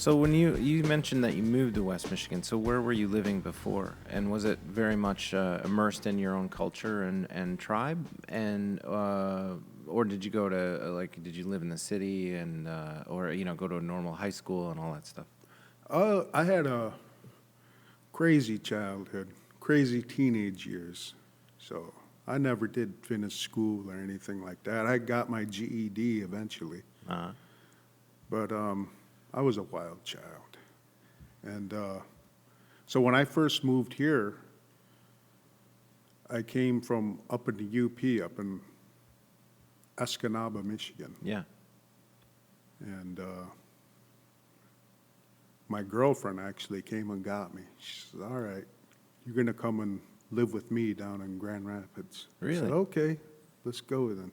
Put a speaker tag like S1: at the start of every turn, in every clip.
S1: So when you mentioned that you moved to West Michigan, so where were you living before? And was it very much immersed in your own culture and tribe? And or did you go to did you live in the city and or go to a normal high school and all that stuff?
S2: I had a crazy childhood, crazy teenage years. So I never did finish school or anything like that. I got my GED eventually.
S1: Uh-huh.
S2: But I was a wild child. And so when I first moved here, I came from up in the UP, up in Anishinaabe, Michigan.
S1: Yeah.
S2: And my girlfriend actually came and got me. She said, all right, you're going to come and live with me down in Grand Rapids.
S1: Really?
S2: I said, okay, let's go then.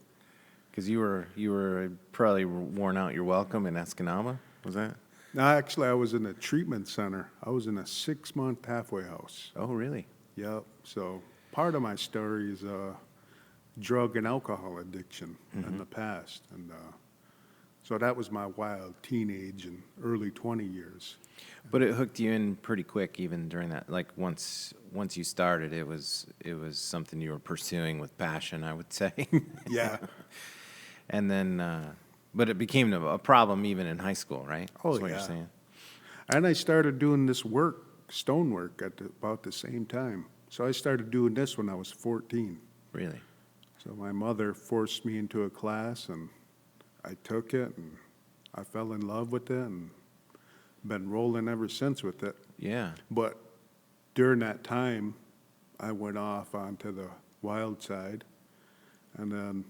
S1: Because you were probably worn out your welcome in Anishinaabe, was that?
S2: No, actually, I was in a treatment center. I was in a 6-month halfway house.
S1: Oh, really?
S2: Yep. So part of my story is drug and alcohol addiction in the past. And so that was my wild teenage and early 20 years.
S1: But it hooked you in pretty quick, even during that. Like once you started, it was something you were pursuing with passion, I would say.
S2: Yeah.
S1: And then, but it became a problem even in high school, right?
S2: Oh,
S1: That's what
S2: yeah.
S1: you're saying.
S2: And I started doing this work, stonework, at about the same time. So I started doing this when I was 14.
S1: Really?
S2: So my mother forced me into a class, and I took it, and I fell in love with it, and been rolling ever since with it.
S1: Yeah.
S2: But during that time, I went off onto the wild side, and then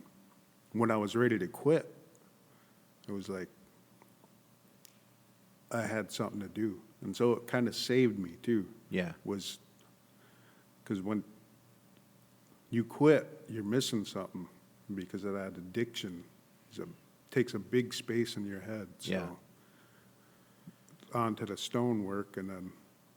S2: when I was ready to quit, it was like I had something to do. And so it kind of saved me, too.
S1: Yeah.
S2: Was because when you quit, you're missing something because of that addiction. Takes a big space in your head. So
S1: Yeah.
S2: onto the stonework, and then,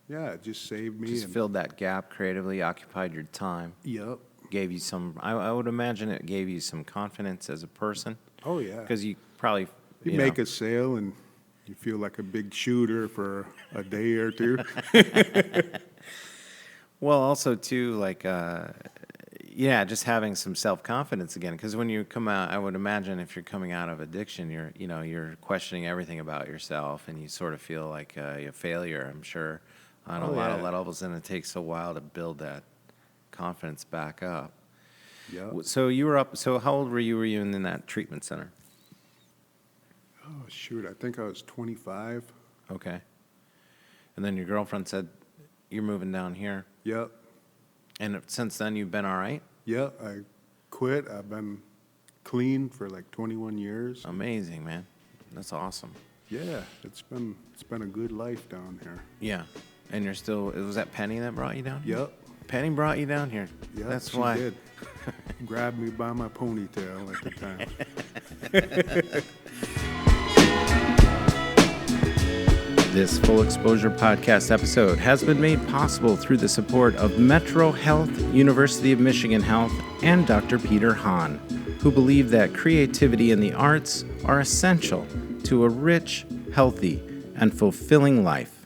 S2: yeah, it just saved me.
S1: Just filled that gap creatively, occupied your time.
S2: Yep.
S1: Gave you some, I would imagine it gave you some confidence as a person.
S2: Oh, yeah.
S1: Because you probably,
S2: You make a sale, and you feel like a big shooter for a day or two.
S1: Well, also too, like, just having some self-confidence again. Because when you come out, I would imagine if you're coming out of addiction, you're questioning everything about yourself, and you sort of feel like a failure, I'm sure, on a lot of levels, and it takes a while to build that confidence back up.
S2: Yeah.
S1: So you were up, so how old were you in that treatment center?
S2: Oh, shoot. I think I was 25.
S1: Okay. And then your girlfriend said, you're moving down here.
S2: Yep.
S1: And since then, you've been all right?
S2: Yep. I quit. I've been clean for like 21 years.
S1: Amazing, man. That's awesome.
S2: Yeah. It's been a good life down here.
S1: Yeah. And you're still, was that Penny that brought you down here?
S2: Yep.
S1: Penny brought you down here.
S2: Yep.
S1: That's
S2: she
S1: why.
S2: did. Grabbed me by my ponytail at the time.
S1: This Full Exposure Podcast episode has been made possible through the support of Metro Health, University of Michigan Health, and Dr. Peter Hahn, who believe that creativity and the arts are essential to a rich, healthy, and fulfilling life.